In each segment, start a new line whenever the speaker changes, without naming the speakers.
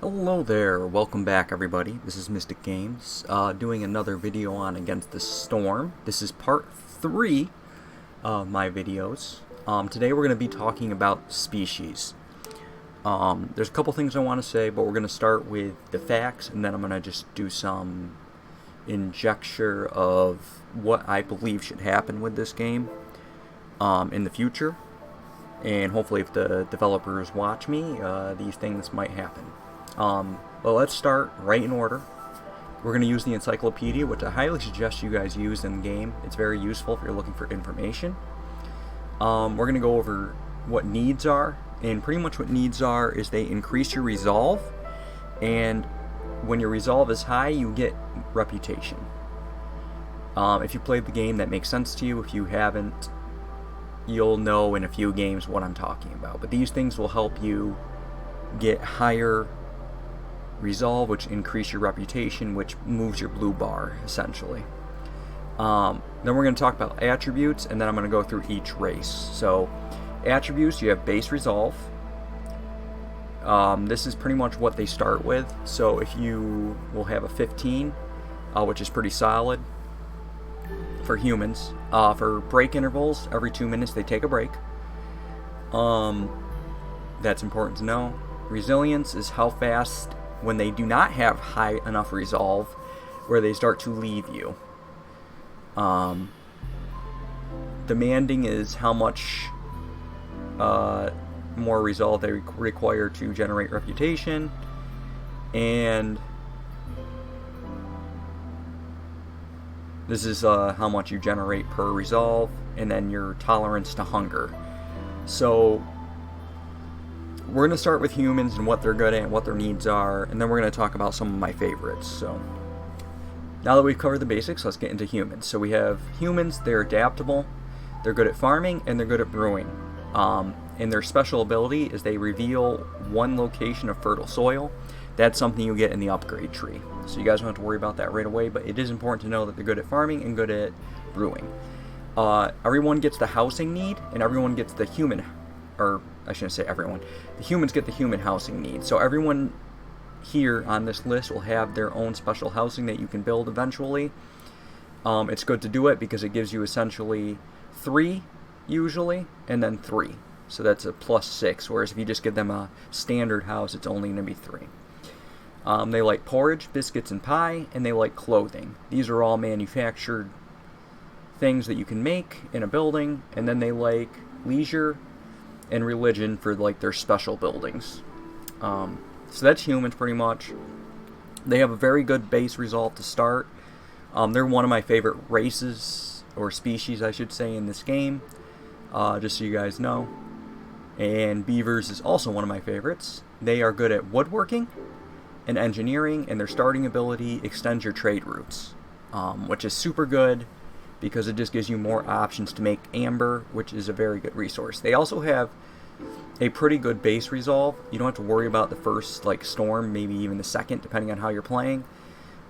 Hello there, welcome back everybody. This is Mystic Games, doing another video on Against the Storm. This is part 3 of my videos. Today we're going to be talking about species. There's a couple things I want to say, but we're going to start with the facts, and then I'm going to just do some injecture of what I believe should happen with this game in the future. And hopefully if the developers watch me, these things might happen. But let's start right in order. We're going to use the encyclopedia, which I highly suggest you guys use in the game. It's very useful if you're looking for information. We're going to go over what needs are, and pretty much what needs are is they increase your resolve, and when your resolve is high, you get reputation. If you played the game, that makes sense to you. If you haven't, you'll know in a few games what I'm talking about. But these things will help you get higher resolve, which increase your reputation, which moves your blue bar essentially. Then we're going to talk about attributes, and then I'm going to go through each race. So attributes, you have base resolve. This is pretty much what they start with. So if you will have a 15, which is pretty solid for humans. For break intervals, every 2 minutes they take a break. That's important to know. Resilience is how fast when they do not have high enough resolve where they start to leave you. Demanding is how much more resolve they require to generate reputation. And this is how much you generate per resolve, and then your tolerance to hunger. So we're going to start with humans and what they're good at and what their needs are, and then we're going to talk about some of my favorites. So now that we've covered the basics, let's get into humans. So we have humans, they're adaptable, they're good at farming, and they're good at brewing. And their special ability is they reveal one location of fertile soil. That's something you get in the upgrade tree. So you guys don't have to worry about that right away, but it is important to know that they're good at farming and good at brewing. Everyone gets the housing need, and everyone gets the human, or I shouldn't say everyone. The humans get the human housing need. So everyone here on this list will have their own special housing that you can build eventually. It's good to do it because it gives you essentially 3 usually, and then 3. So that's a +6, whereas if you just give them a standard house, it's only going to be 3. They like porridge, biscuits, and pie, and they like clothing. These are all manufactured things that you can make in a building, and then they like leisure and religion for like their special buildings. So that's humans pretty much. They have a very good base resolve to start. They're one of my favorite races, or species I should say, in this game, just so you guys know. And Beavers is also one of my favorites. They are good at woodworking and engineering, and their starting ability extends your trade routes, which is super good because it just gives you more options to make amber, which is a very good resource. They also have a pretty good base resolve. You don't have to worry about the first storm, maybe even the second, depending on how you're playing.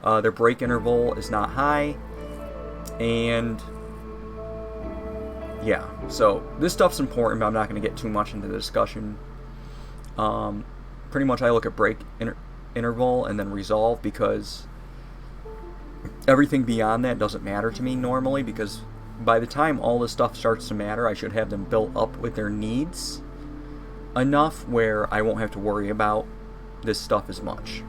Their break interval is not high, and yeah, so this stuff's important, but I'm not going to get too much into the discussion. Pretty much I look at break interval and then resolve, because everything beyond that doesn't matter to me normally, because by the time all this stuff starts to matter, I should have them built up with their needs enough where I won't have to worry about this stuff as much.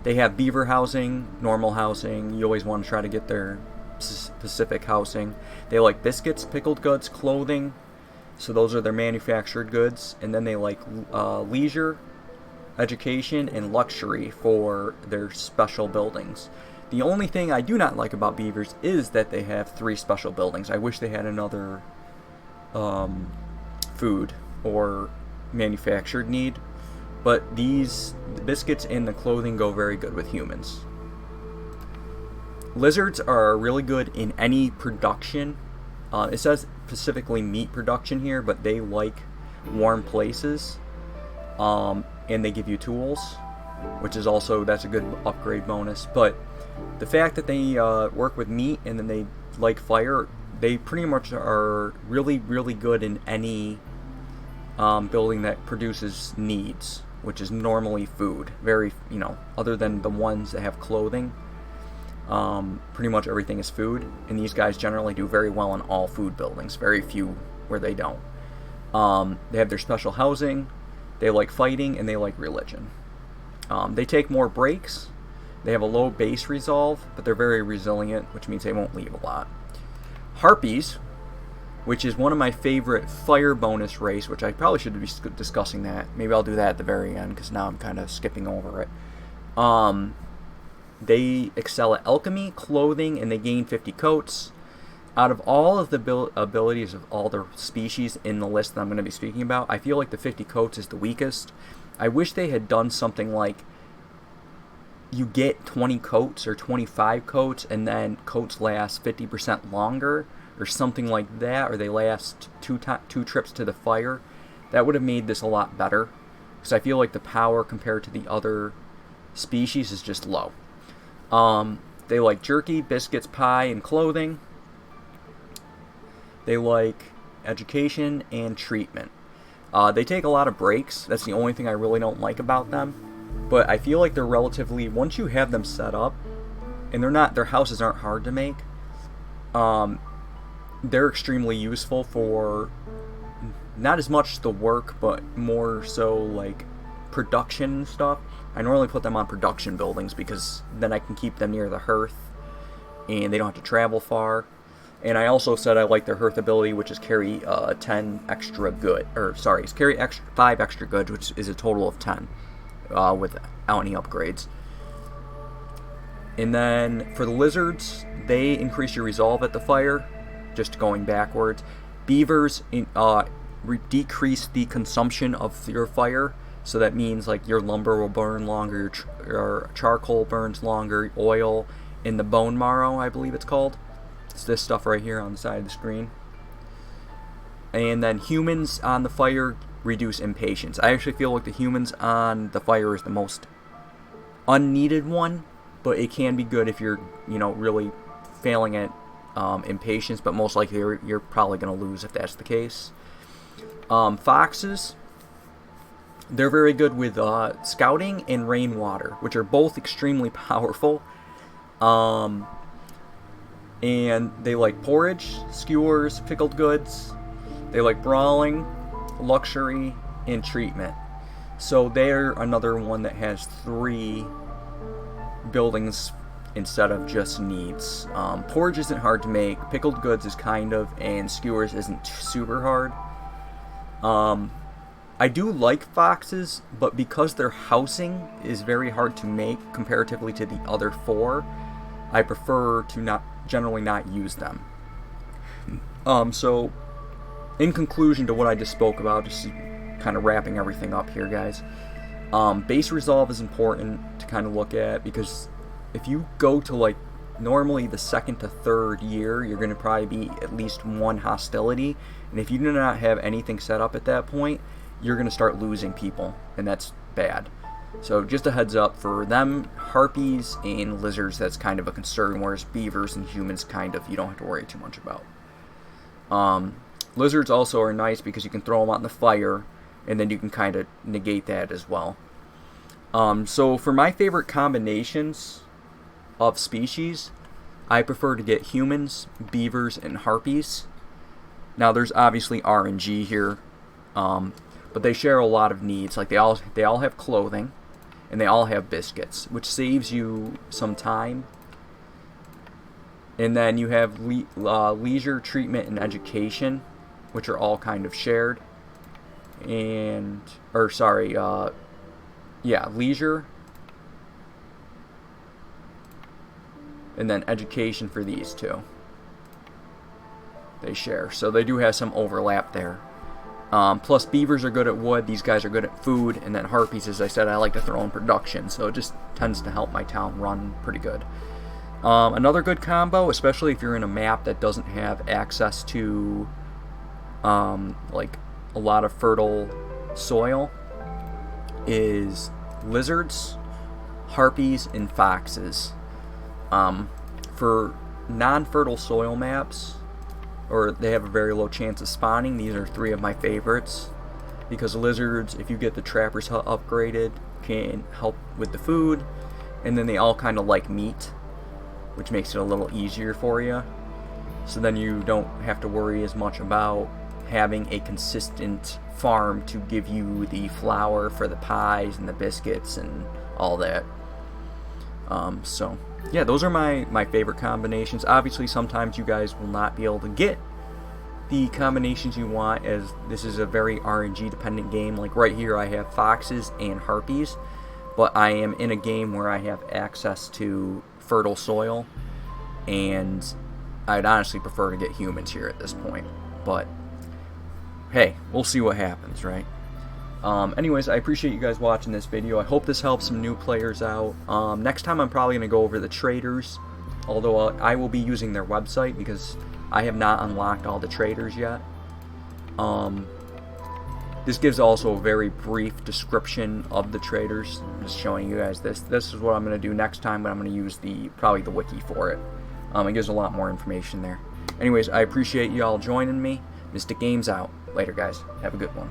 They have beaver housing, normal housing. You always want to try to get their specific housing. They like biscuits, pickled goods, clothing. So those are their manufactured goods. And then they like leisure, education, and luxury for their special buildings. The only thing I do not like about Beavers is that they have 3 special buildings. I wish they had another food or manufactured need. But the biscuits and the clothing go very good with humans. Lizards are really good in any production. It says specifically meat production here, but they like warm places. And they give you tools, which is also, that's a good upgrade bonus. But the fact that they work with meat and then they like fire, they pretty much are really, really good in any building that produces needs, which is normally food. Very, other than the ones that have clothing, pretty much everything is food. And these guys generally do very well in all food buildings. Very few where they don't. They have their special housing. They like fighting, and they like religion. They take more breaks. They have a low base resolve, but they're very resilient, which means they won't leave a lot. Harpies, which is one of my favorite fire bonus race, which I probably should be discussing that. Maybe I'll do that at the very end, because now I'm kind of skipping over it. They excel at alchemy, clothing, and they gain 50 coats. Out of all of the abilities of all the species in the list that I'm going to be speaking about, I feel like the 50 coats is the weakest. I wish they had done something like you get 20 coats or 25 coats, and then coats last 50% longer, or something like that, or they last two trips to the fire. That would have made this a lot better, because I feel like the power compared to the other species is just low. They like jerky, biscuits, pie, and clothing. They like education and treatment. They take a lot of breaks. That's the only thing I really don't like about them. But I feel like they're relatively, once you have them set up, and their houses aren't hard to make, they're extremely useful for not as much the work, but more so like production and stuff. I normally put them on production buildings because then I can keep them near the hearth and they don't have to travel far. And I also said I like their hearth ability, which is carry 10 extra good, it's carry 5 extra goods, which is a total of 10 without any upgrades. And then for the lizards, they increase your resolve at the fire, just going backwards. Beavers decrease the consumption of your fire, so that means like your lumber will burn longer, your charcoal burns longer, oil, and the bone marrow, I believe it's called. It's this stuff right here on the side of the screen. And then humans on the fire reduce impatience. I actually feel like the humans on the fire is the most unneeded one, but it can be good if you're, really failing at impatience, but most likely you're probably going to lose if that's the case. Foxes, they're very good with scouting and rainwater, which are both extremely powerful. And they like porridge, skewers, pickled goods. They like brawling, luxury, and treatment. So they're another one that has 3 buildings instead of just needs. Porridge isn't hard to make, pickled goods is kind of, and skewers isn't super hard. I do like foxes, but because their housing is very hard to make comparatively to the other 4, I prefer to generally not use them. So in conclusion to what I just spoke about, just kind of wrapping everything up here, guys, base resolve is important to kind of look at, because if you go to like normally the 2nd to 3rd year, you're going to probably be at least 1 hostility, and if you do not have anything set up at that point, you're going to start losing people, and that's bad. So just a heads up for them, harpies and lizards, that's kind of a concern, whereas beavers and humans you don't have to worry too much about. Lizards also are nice because you can throw them out in the fire, and then you can kind of negate that as well. So for my favorite combinations of species, I prefer to get humans, beavers, and harpies. Now there's obviously RNG here, but they share a lot of needs. Like they all have clothing, and they all have biscuits, which saves you some time. And then you have leisure, treatment, and education, which are all kind of shared. Leisure. And then education for these 2. They share. So they do have some overlap there. Plus beavers are good at wood, these guys are good at food, and then harpies, as I said, I like to throw in production, so it just tends to help my town run pretty good. Another good combo, especially if you're in a map that doesn't have access to like a lot of fertile soil, is lizards, harpies, and foxes. For non-fertile soil maps, or they have a very low chance of spawning, these are 3 of my favorites. because lizards, if you get the trapper's hut upgraded, can help with the food, and then they all kind of like meat, which makes it a little easier for you. So then you don't have to worry as much about having a consistent farm to give you the flour for the pies and the biscuits and all that. So yeah, those are my favorite combinations. Obviously sometimes you guys will not be able to get the combinations you want, as this is a very RNG dependent game. Like right here I have foxes and harpies, but I am in a game where I have access to fertile soil, and I'd honestly prefer to get humans here at this point. But hey, we'll see what happens, right? Anyways, I appreciate you guys watching this video. I hope this helps some new players out. Next time I'm probably going to go over the traders, although I will be using their website because I have not unlocked all the traders yet. This gives also a very brief description of the traders. I'm just showing you guys this. This is what I'm going to do next time, but I'm going to use probably the wiki for it. It gives a lot more information there. Anyways, I appreciate you all joining me. Mystic Games out. Later, guys. Have a good one.